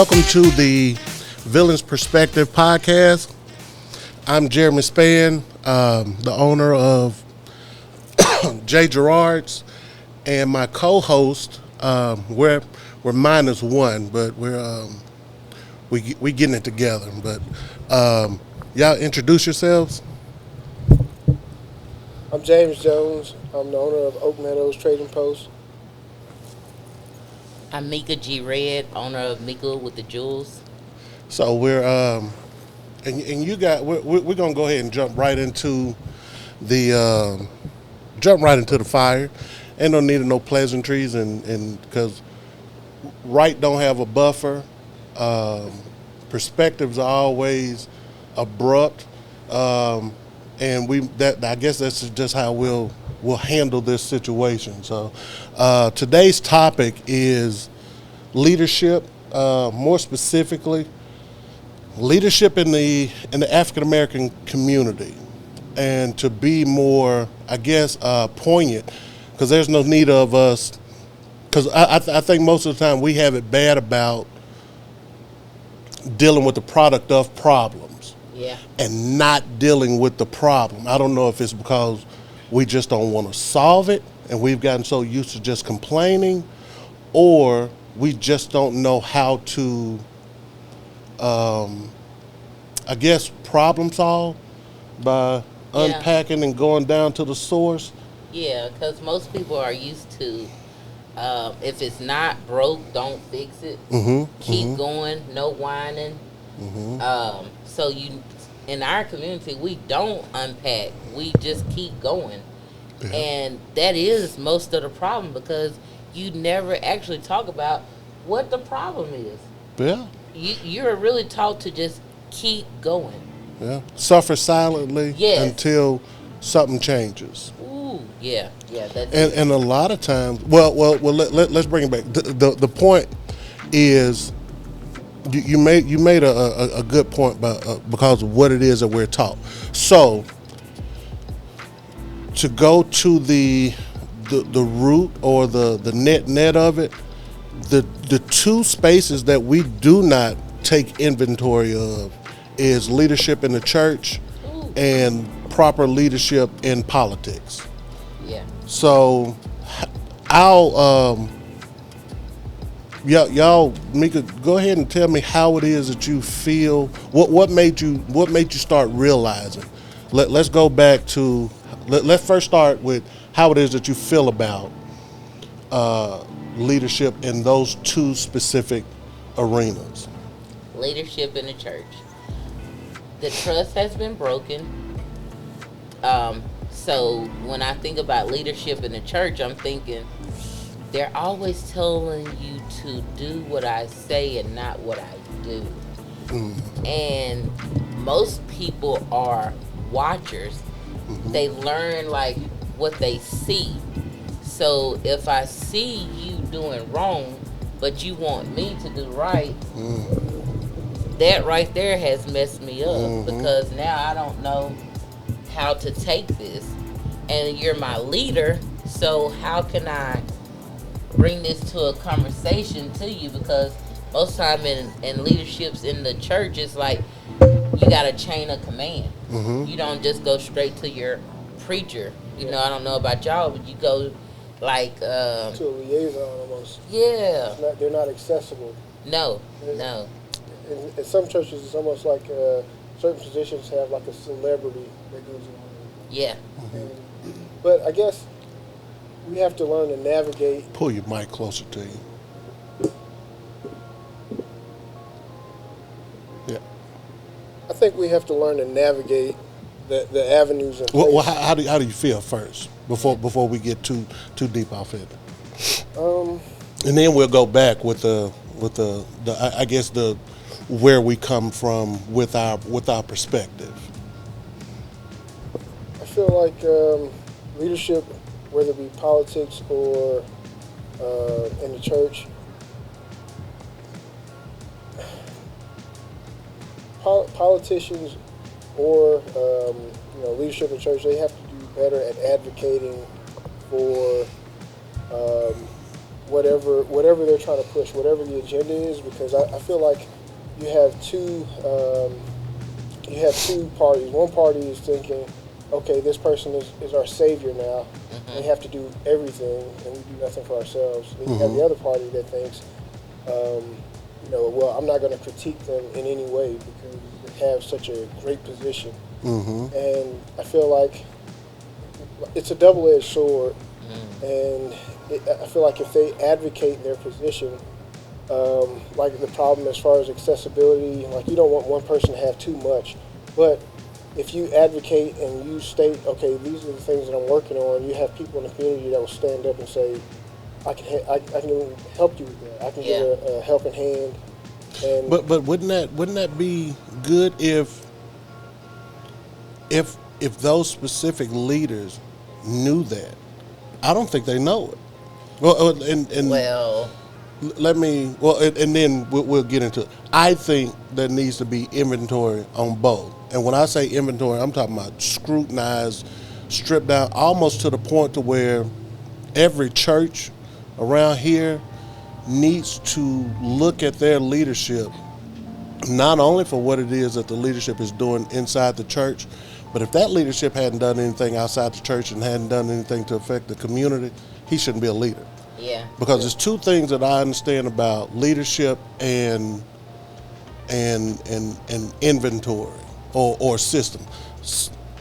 Welcome to the Villain's Perspective podcast. I'm Jeremy Spann, the owner of J. Gerard's, and my co-host. We're minus one, but we getting it together. But y'all introduce yourselves. I'm James Jones. I'm the owner of Oak Meadows Trading Post. I'm Mika G. Red, owner of Mika with the Jewels. So we're and you got we're gonna go ahead and jump right into the fire. Ain't no need of no pleasantries, and because right don't have a buffer. Perspectives are always abrupt, and I guess that's just how we'll handle this situation. So today's topic is leadership, more specifically leadership in the African American community, and to be more, I guess, poignant, because there's no need of us, because I think most of the time we have it bad about dealing with the product of problems, and not dealing with the problem. I don't know if it's because we just don't want to solve it, and we've gotten so used to just complaining, or we just don't know how to, I guess, problem solve by unpacking and going down to the source. Yeah, because most people are used to, if it's not broke, don't fix it. Keep going, no whining. So in our community, we don't unpack. We just keep going. Yeah. And that is most of the problem, because you never actually talk about what the problem is. Yeah. You're really taught to just keep going. Yeah. Suffer silently until something changes. Ooh, yeah. That's and a lot of times, let's bring it back. The point is, you made a good point because of what it is that we're taught. So to go to the root or the net of it, the two spaces that we do not take inventory of is leadership in the church and proper leadership in politics. Yeah. So y'all, Mika, go ahead and tell me how it is that you feel. What made you start realizing? Let's go back to. Let's first start with how it is that you feel about leadership in those two specific arenas. Leadership in the church. The trust has been broken. So when I think about leadership in the church, I'm thinking they're always telling you to do what I say and not what I do. And most people are watchers. They learn like what they see. So if I see you doing wrong, but you want me to do right, that right there has messed me up, because now I don't know how to take this. And you're my leader, so how can I bring this to a conversation to you? Because most time in leaderships in the church, it's like you got a chain of command. You don't just go straight to your preacher. You know, I don't know about y'all, but you go like to a liaison almost. Yeah. They're not accessible. No. In some churches, it's almost like certain positions have like a celebrity that goes on. Yeah. But I guess we have to learn to navigate. Pull your mic closer to you. Yeah. I think we have to learn to navigate the avenues and well, how do you feel first before we get too deep off it? And then we'll go back with the I guess the where we come from with our perspective. I feel like leadership, whether it be politics or in the church, politicians or leadership in church, they have to do better at advocating for whatever they're trying to push, whatever the agenda is, because I feel like you have two parties. One party is thinking, okay, this person is our savior now. They have to do everything, and we do nothing for ourselves. Then you have the other party that thinks, well, I'm not going to critique them in any way because they have such a great position. And I feel like it's a double-edged sword, and I feel like if they advocate their position, like the problem as far as accessibility, like you don't want one person to have too much, but if you advocate and you state, okay, these are the things that I'm working on, you have people in the community that will stand up and say, I can help you with that. I can give a helping hand. And But wouldn't that be good if those specific leaders knew that? I don't think they know it. Well, and Well, and then we'll get into it. I think there needs to be inventory on both. And when I say inventory, I'm talking about scrutinized, stripped down, almost to the point to where every church around here needs to look at their leadership, not only for what it is that the leadership is doing inside the church, but if that leadership hadn't done anything outside the church and hadn't done anything to affect the community, he shouldn't be a leader. yeah. Because there's two things that I understand about leadership and inventory or system.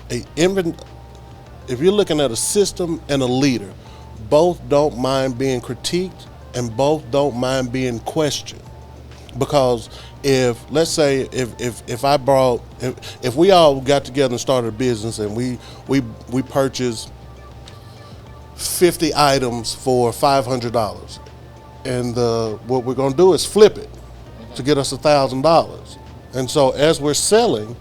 If you're looking at a system and a leader, both don't mind being critiqued and both don't mind being questioned. Because if let's say if we all got together and started a business and we purchased 50 items for $500, and what we're going to do is flip it to get us $1,000. And so as we're selling,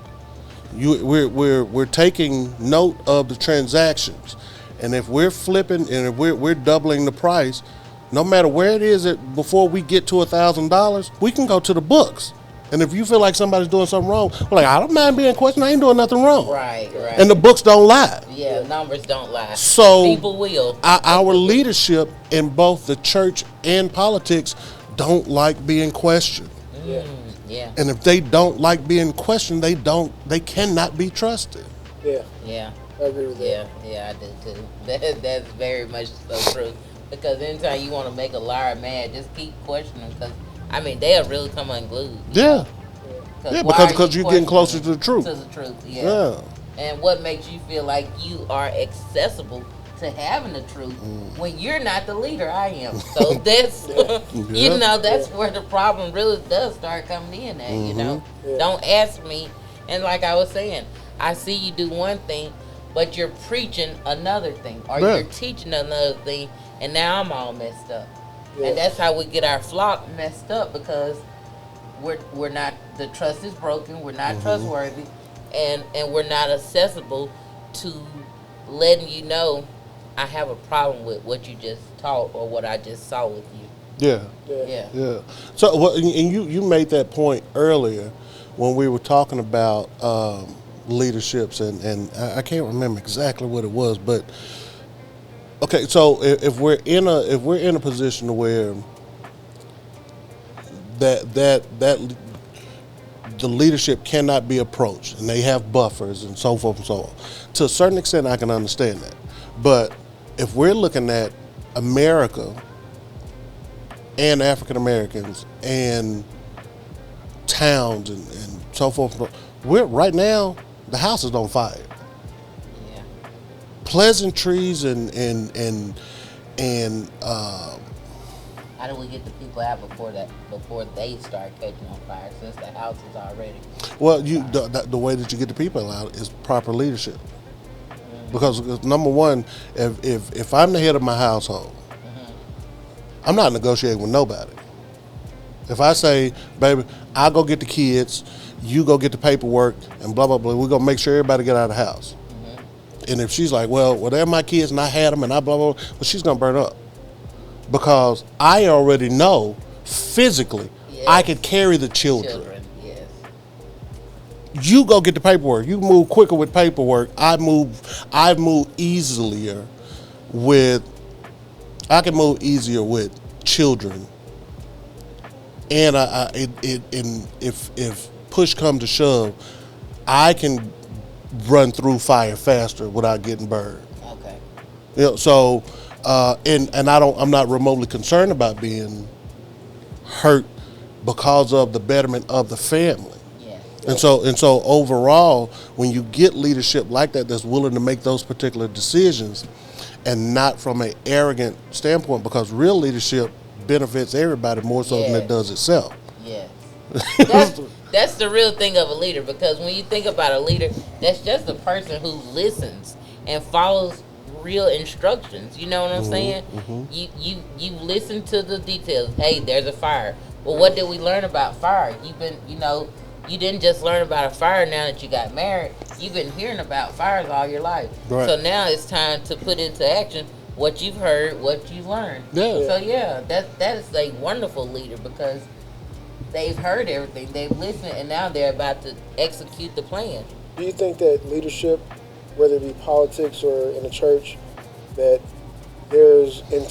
we're taking note of the transactions, and if we're flipping and if we're doubling the price, no matter where it is before we get to $1,000, we can go to the books. And if you feel like somebody's doing something wrong, we're like, I don't mind being questioned. I ain't doing nothing wrong. Right. And the books don't lie. Yeah, numbers don't lie. So people will. Our leadership in both the church and politics don't like being questioned. Yeah. And if they don't like being questioned, they cannot be trusted. Yeah. I agree with that. Yeah, I do too. That's very much so true. Because anytime you want to make a liar mad, just keep questioning them. Because they'll really come unglued. Yeah. Because you're getting closer to the truth. To the truth, yeah. And what makes you feel like you are accessible to having the truth when you're not the leader? I am. So that's that's where the problem really does start coming in at. Don't ask me. And like I was saying, I see you do one thing, but you're preaching another thing, or you're teaching another thing, and now I'm all messed up. And that's how we get our flock messed up, because we're not, the trust is broken, we're not trustworthy, and we're not accessible to letting you know I have a problem with what you just taught or what I just saw with you. Yeah. So and you made that point earlier when we were talking about leaderships, and I can't remember exactly what it was, but okay, so if we're in a position where that the leadership cannot be approached and they have buffers and so forth and so on, to a certain extent I can understand that. But if we're looking at America and African Americans and towns and so forth, we're right now the house is on fire. Pleasantries and how do we get the people out before they start catching on fire, since the house is already? Well, the way that you get the people out is proper leadership. Because number one, if I'm the head of my household, I'm not negotiating with nobody. If I say, baby, I'll go get the kids, you go get the paperwork, and blah blah blah, we're gonna make sure everybody get out of the house. And if she's like, well, they're my kids and I had them and I blah, blah, blah, well, she's going to burn up. Because I already know physically I could carry the children. Yes. You go get the paperwork. You move quicker with paperwork. I move easier with children, and if push come to shove, I can run through fire faster without getting burned. Okay. You know, so and I'm not remotely concerned about being hurt because of the betterment of the family. Yeah. And so overall, when you get leadership like that that's willing to make those particular decisions, and not from an arrogant standpoint, because real leadership benefits everybody more so than it does itself. Yeah. That's the real thing of a leader, because when you think about a leader, that's just a person who listens and follows real instructions. You know what I'm saying? Mm-hmm. You listen to the details. Hey, there's a fire. Well, what did we learn about fire? You didn't just learn about a fire now that you got married. You've been hearing about fires all your life. Right. So now it's time to put into action what you've heard, what you've learned. Yeah. So that is a wonderful leader, because they've heard everything, they've listened, and now they're about to execute the plan. Do you think that leadership, whether it be politics or in the church, that there's an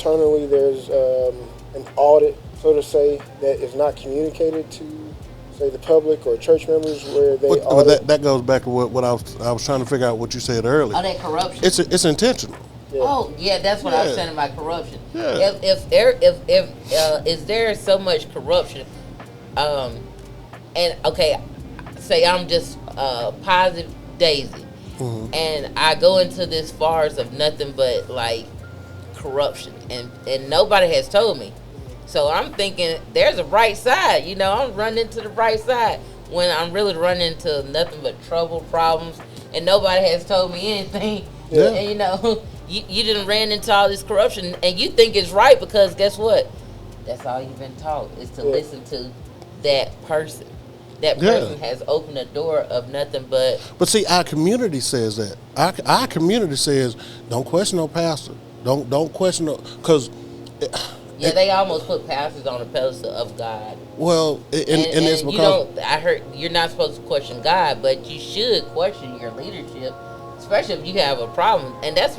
audit, so to say, that is not communicated to, say, the public or church members, where they audit? That goes back to what I was trying to figure out what you said earlier. Oh, that corruption. It's intentional. Yeah. Oh, yeah, that's what I was saying about corruption. Yeah. If is there so much corruption, and okay, say I'm just positive Daisy, Mm-hmm. and I go into this farce of nothing but like corruption, and nobody has told me. So I'm thinking there's a bright side, I'm running to the bright side when I'm really running into nothing but trouble, problems, and nobody has told me anything. Yeah. And you done ran into all this corruption, and you think it's right because guess what? That's all you've been taught, is to listen to that person. That person has opened a door of nothing but. But see, our community says that. Our community says, don't question no pastor. Don't question no, because. Yeah, they almost put pastors on a pedestal of God. Well, and it's because I heard you're not supposed to question God, but you should question your leadership, especially if you have a problem. And that's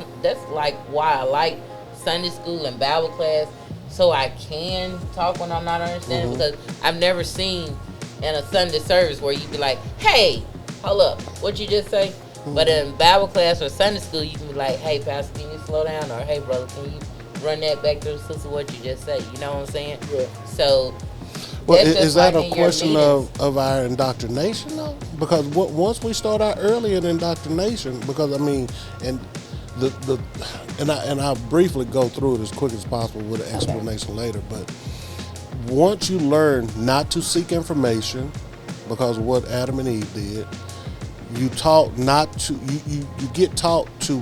like why I like Sunday school and Bible class, so I can talk when I'm not understanding. Because I've never seen in a Sunday service where you be like, "Hey, hold up, what you just say?" But in Bible class or Sunday school, you can be like, "Hey, pastor, can you slow down?" Or, "Hey, brother, can you run that back to the sister, what you just say?" You know what I'm saying? Yeah. So, well, is that a question of our indoctrination, though? Because once we start out early in indoctrination, because I mean, and I'll briefly go through it as quick as possible with an explanation later. But once you learn not to seek information, because of what Adam and Eve did, you get taught to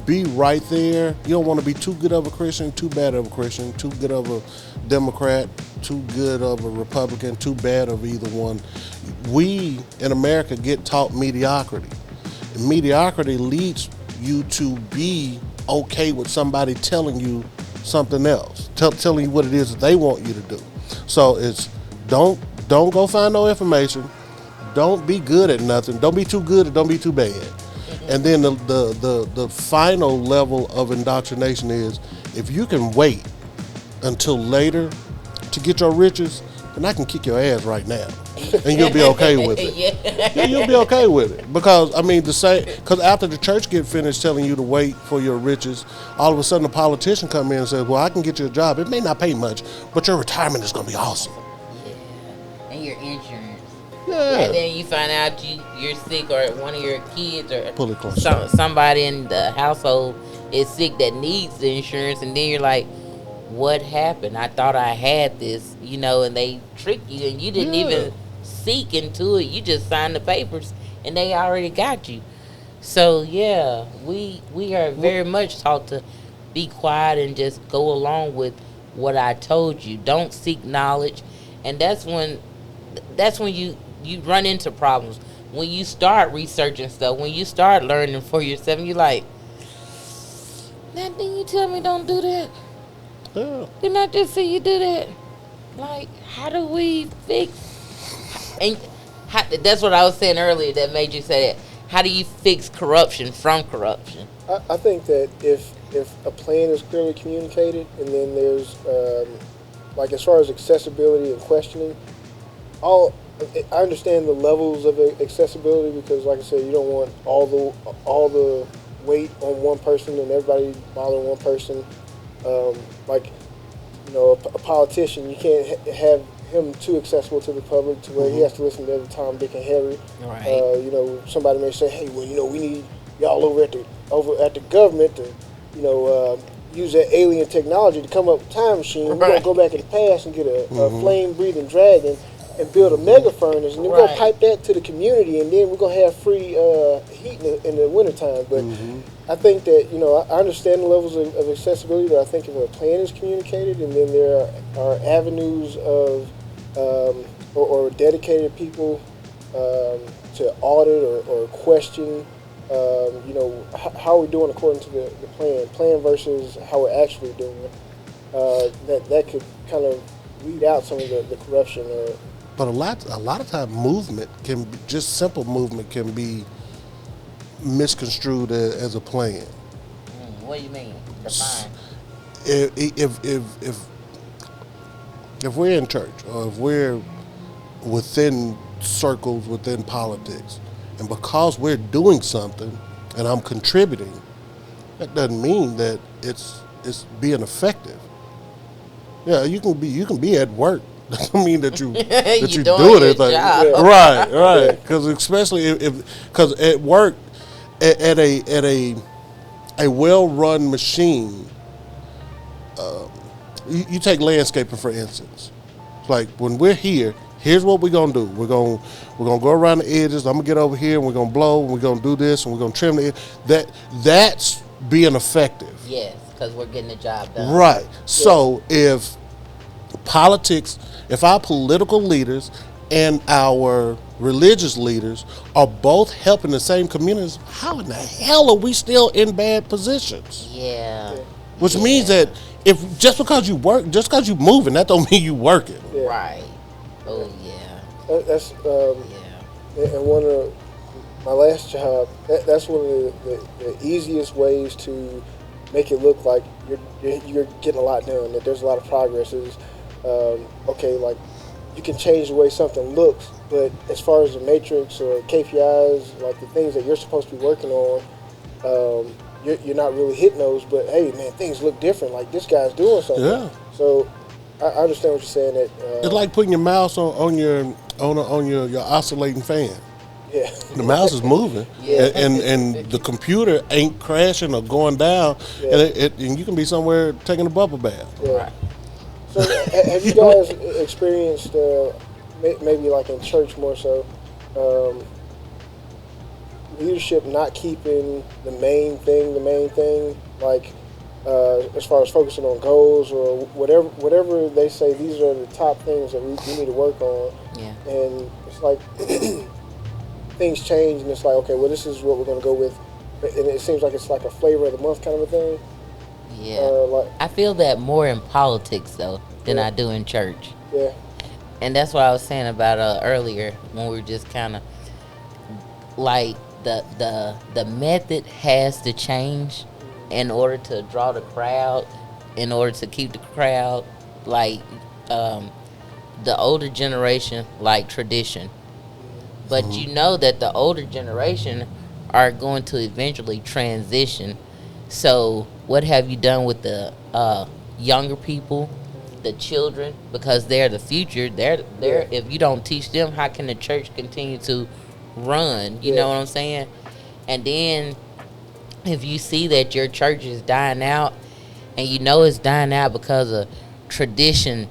be right there. You don't want to be too good of a Christian, too bad of a Christian, too good of a Democrat, too good of a Republican, too bad of either one. We in America get taught mediocrity. And mediocrity leads you to be okay with somebody telling you something else, telling you what it is that they want you to do. So it's don't go find no information. Don't be good at nothing. Don't be too good or don't be too bad. And then the final level of indoctrination is, if you can wait until later to get your riches, then I can kick your ass right now, and you'll be okay with it. Yeah, you'll be okay with it, because I mean because after the church get finished telling you to wait for your riches, all of a sudden a politician come in and says, "Well, I can get you a job. It may not pay much, but your retirement is going to be awesome." Yeah, and your insurance. Yeah. And then you find out you're sick, or one of your kids or Pull it close. somebody in the household is sick that needs the insurance, and then you're like, what happened? I thought I had this, and they trick you, and you didn't even seek into it. You just signed the papers, and they already got you. So, yeah, we are very much taught to be quiet and just go along with what I told you. Don't seek knowledge, and that's when you run into problems. When you start researching stuff, when you start learning for yourself, and you're like, "Now, didn't you tell me don't do that? Yeah. Didn't I just see you do that?" Like, how do we fix? And that's what I was saying earlier that made you say that. How do you fix corruption from corruption? I think that if if a plan is clearly communicated, and then there's like as far as accessibility and questioning, all I understand the levels of accessibility because, like I said, you don't want all the weight on one person and everybody bothering one person. Like, you know, a politician, you can't have him too accessible to the public to where he has to listen to every Tom, Dick, and Harry. Right. You know, somebody may say, hey, well, you know, we need y'all over at the government to, you know, use that alien technology to come up with a time machine. We're gonna go back in the past and get a flame-breathing dragon and build a mega furnace, and then we're gonna pipe that to the community, and then we're gonna have free heat in the wintertime. But I think that, you know, I understand the levels of accessibility, but I think if a plan is communicated, and then there are avenues of or dedicated people to audit or question, you know, how are we doing according to the plan versus how we're actually doing it. That could kind of weed out some of the corruption. But a lot of time, movement can be, just simple movement can be misconstrued as a plan. What do you mean? Define. If we're in church or if we're within circles within politics, and because we're doing something and I'm contributing, that doesn't mean that it's being effective. Yeah, you can be at work. Doesn't mean that you that you're doing it. Like, right. Because especially because at work, at a well-run machine, you take landscaping for instance. It's like when we're here, here's what we're gonna do. We're gonna go around the edges. I'm gonna get over here, and we're gonna blow. And we're gonna do this, and we're gonna trim the edge. That's being effective. Yes, because we're getting the job done. Right. So if politics, if our political leaders and our religious leaders are both helping the same communities, how in the hell are we still in bad positions? Yeah. Which means that if just because you work, just because you moving, that don't mean you working. Yeah. Right. Oh yeah. That's and one of my last job. That's one of the easiest ways to make it look like you're getting a lot done. That there's a lot of progress. Is okay, like you can change the way something looks, but as far as the matrix or KPIs, like the things that you're supposed to be working on, you're not really hitting those. But hey, man, things look different. Like this guy's doing something. Yeah. So I understand what you're saying. That it's like putting your mouse on your oscillating fan. Yeah. The mouse is moving, and the computer ain't crashing or going down, and you can be somewhere taking a bubble bath. Yeah. Right. So have you guys experienced, maybe like in church more so, leadership not keeping the main thing, like as far as focusing on goals or whatever they say, these are the top things that we need to work on. Yeah. And it's like things change, and it's like, okay, well, this is what we're going to go with, and it seems like it's like a flavor of the month kind of a thing. Yeah. I feel that more in politics though than I do in church. Yeah. And that's what I was saying about earlier when we were just kind of like the method has to change in order to draw the crowd, in order to keep the crowd, like the older generation like tradition. But you know that the older generation are going to eventually transition. So what have you done with the younger people, the children? Because they're the future. They're if you don't teach them, how can the church continue to run? You know what I'm saying? And then if you see that your church is dying out, and you know it's dying out because of tradition,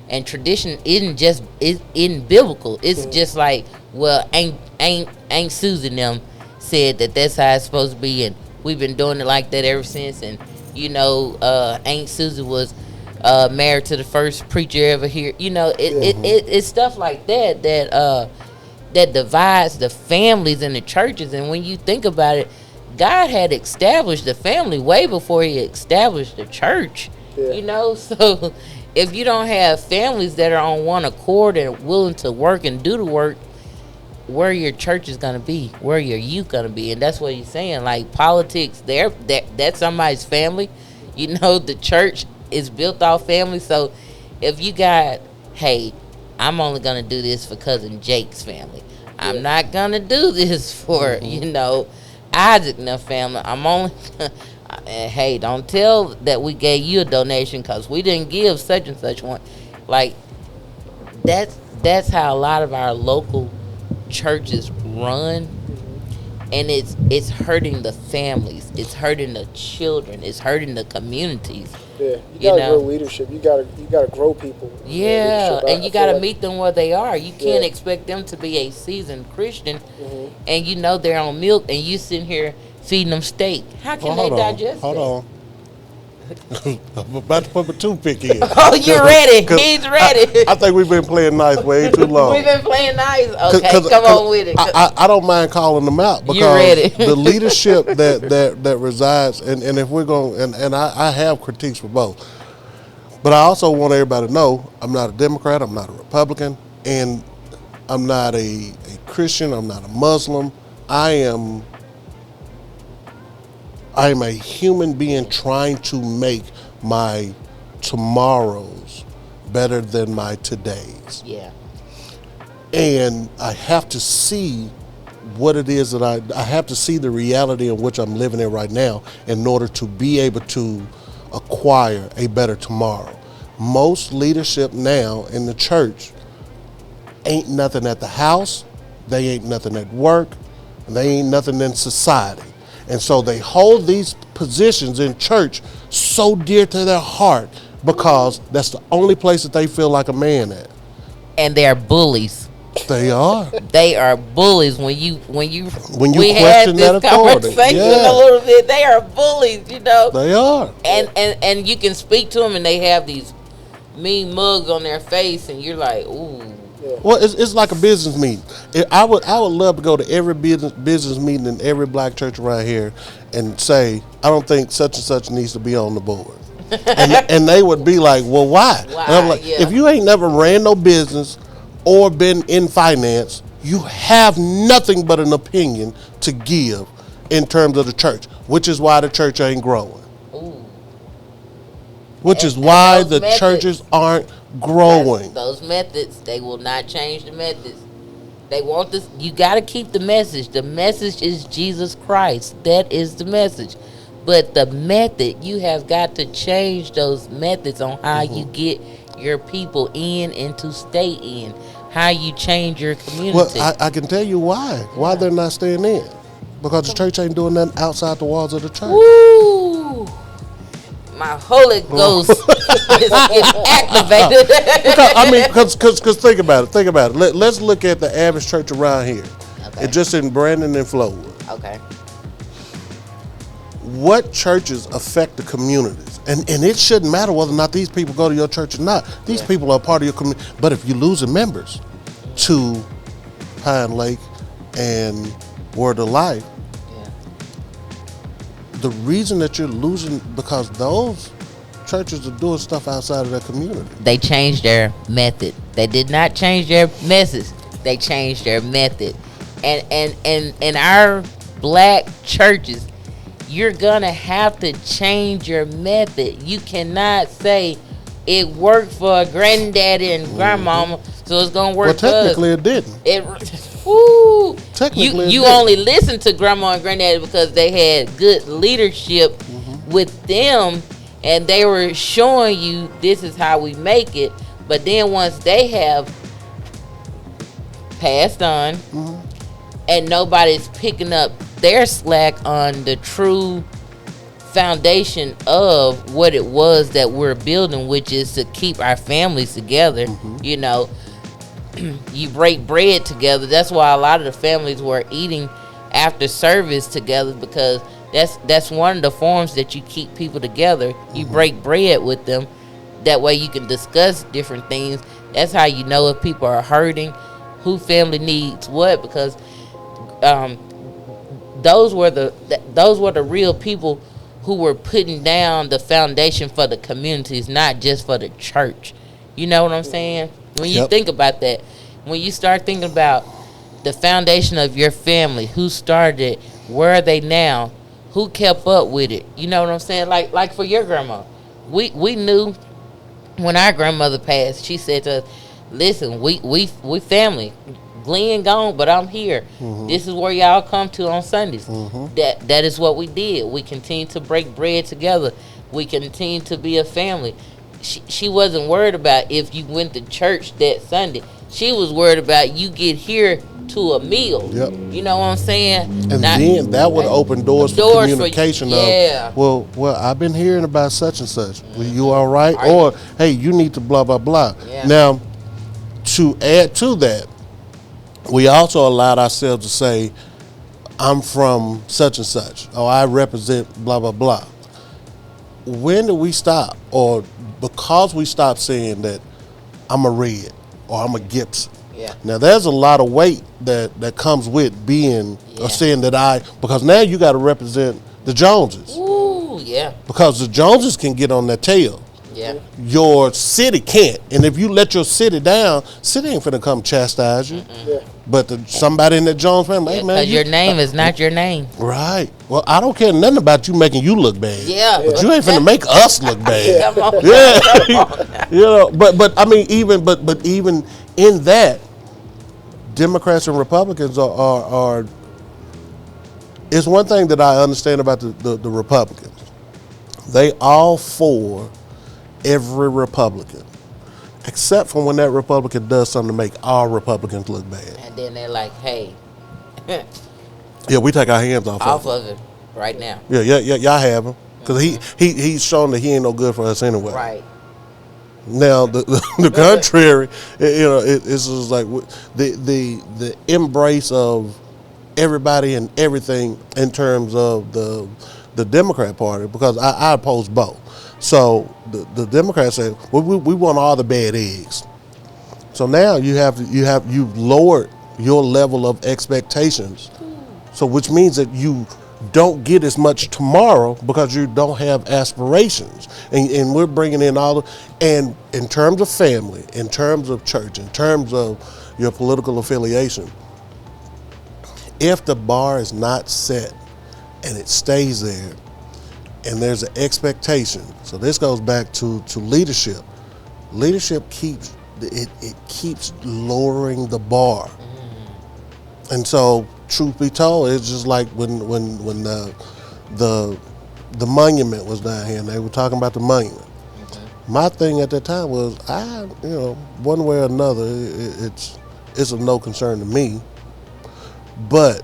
and tradition isn't biblical. It's just like, well, ain't Susan them said that's how it's supposed to be, and we've been doing it like that ever since. And you know, Aunt Susan was married to the first preacher ever here. You know, it's stuff like that that divides the families and the churches. And when you think about it, God had established the family way before He established the church. Yeah. You know, so if you don't have families that are on one accord and willing to work and do the work, where your church is gonna be, where your youth gonna be, and that's what he's saying. Like politics, that's somebody's family. You know, the church is built off family. So if you got, hey, I'm only gonna do this for cousin Jake's family. I'm not gonna do this for Isaac and their family. I'm only. Hey, don't tell that we gave you a donation because we didn't give such and such one. Like that's how a lot of our local churches run, and it's hurting the families, it's hurting the children, it's hurting the communities. Yeah, you gotta grow leadership. You gotta grow people. Yeah, and you gotta meet them where they are. You can't expect them to be a seasoned Christian, and they're on milk, and you sitting here feeding them steak. How can they digest? Hold on. I'm about to put my toothpick in. Oh, you're ready. He's ready. I think we've been playing nice way too long. We've been playing nice. Okay, come on with it. I don't mind calling them out because you're ready. The leadership that resides, and if we're going, and I have critiques for both, but I also want everybody to know I'm not a Democrat, I'm not a Republican, and I'm not a Christian, I'm not a Muslim. I am a human being trying to make my tomorrows better than my todays. Yeah. And I have to see what it is that I have to see the reality in which I'm living in right now in order to be able to acquire a better tomorrow. Most leadership now in the church ain't nothing at the house, they ain't nothing at work, they ain't nothing in society. And so they hold these positions in church so dear to their heart because that's the only place that they feel like a man at. And they're bullies. They are. They are bullies. When you question that authority, a little bit, they are bullies. They are. And you can speak to them, and they have these mean mugs on their face, and you're like, ooh. Yeah. Well, it's like a business meeting. I would love to go to every business meeting in every black church around here and say, I don't think such and such needs to be on the board. and they would be like, well, why? And I'm like, if you ain't never ran no business or been in finance, you have nothing but an opinion to give in terms of the church, which is why the church ain't growing. Ooh. Which is why the churches aren't growing. Those methods, they will not change the methods. They want this. You got to keep the message. The message is Jesus Christ. That is the message. But the method, you have got to change those methods on how you get your people in and to stay in. How you change your community. Well, I can tell you why they're not staying in. Because the church ain't doing nothing outside the walls of the church. Woo! My Holy Ghost is activated. Because think about it. Let's look at the average church around here. Okay. It's just in Brandon and Flowood. Okay. What churches affect the communities? And it shouldn't matter whether or not these people go to your church or not. These people are part of your community. But if you're losing members to Pine Lake and Word of Life, the reason that you're losing because those churches are doing stuff outside of their community. They changed their method. They did not change their message. They changed their method. And in our black churches, you're gonna have to change your method. You cannot say it worked for granddaddy and grandmama, so it's gonna work. Well, technically, it didn't. Technically, you only listened to grandma and granddaddy because they had good leadership with them, and they were showing you this is how we make it. But then once they have passed on, and nobody's picking up their slack on the true foundation of what it was that we're building, which is to keep our families together. You break bread together. That's why a lot of the families were eating after service together, because that's one of the forms that you keep people together. You break bread with them. That way you can discuss different things. That's how you know if people are hurting, who family needs what, because those were the real people who were putting down the foundation for the communities, not just for the church. You know what I'm saying? When you think about that, when you start thinking about the foundation of your family, who started it, where are they now, who kept up with it. You know what I'm saying? Like for your grandma, we knew when our grandmother passed. She said to us, "Listen, we family. Glenn gone, but I'm here. This is where y'all come to on Sundays." That is what we did. We continued to break bread together. We continued to be a family. She wasn't worried about if you went to church that Sunday. She was worried about you get here to a meal. Yep. You know what I'm saying? And then that would open doors for communication. Yeah. Well, I've been hearing about such and such. Well, you all right? Are Or, hey, you need to blah, blah, blah. Yeah. Now, to add to that, we also allowed ourselves to say, I'm from such and such, or I represent blah, blah, blah. When do we stop? Or because we stopped saying that I'm a Red or I'm a Gibson. Yeah. Now, there's a lot of weight that comes with being or saying that because now you got to represent the Joneses. Ooh, yeah. Because the Joneses can get on their tail. Yeah. Your city can't. And if you let your city down, city ain't finna come chastise you. Yeah. But somebody in the Jones family, hey, man. Because your name is not your name. Right. Well, I don't care nothing about you making you look bad. Yeah. But you ain't finna make us look bad. Come on. Yeah. You know, but I mean, even in that, Democrats and Republicans are it's one thing that I understand about the Republicans. They all for every Republican, except for when that Republican does something to make all Republicans look bad. And then they're like, hey, Yeah, we take our hands off of it right now. Yeah, y'all have him. Because he's shown that he ain't no good for us anyway. Right. Now, the contrary, it's just like the embrace of everybody and everything in terms of the Democrat Party, because I oppose both. So the Democrats say, well, we want all the bad eggs. So now you've lowered your level of expectations. So which means that you don't get as much tomorrow because you don't have aspirations. And we're bringing in and in terms of family, in terms of church, in terms of your political affiliation, if the bar is not set and it stays there and there's an expectation, so this goes back to leadership. Leadership keeps lowering the bar. And so, truth be told, it's just like when the monument was down here and they were talking about the monument. My thing at that time was, one way or another, it's of no concern to me. But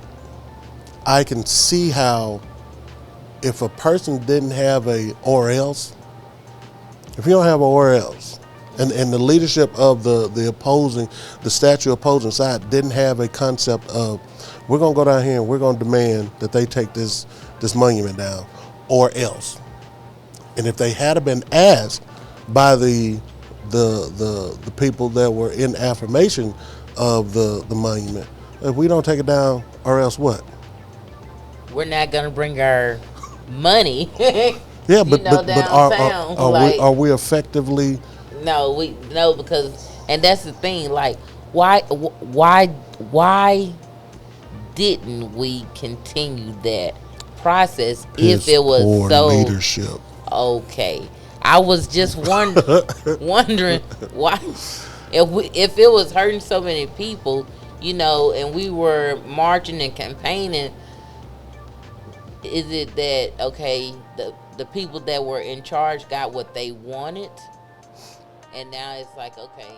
I can see how if a person didn't have a or else, if you don't have a or else, and the leadership of the statue opposing side didn't have a concept of, we're gonna go down here and we're gonna demand that they take this monument down, or else. And if they had been asked by the people that were in affirmation of the monument, if we don't take it down, or else what? We're not gonna bring our money. Yeah, but are we effectively? No, because that's the thing. Like, why didn't we continue that process if it was so leadership? Okay, I was just wondering why, if it was hurting so many people, and we were marching and campaigning. Is it that the people that were in charge got what they wanted, and now it's like, okay,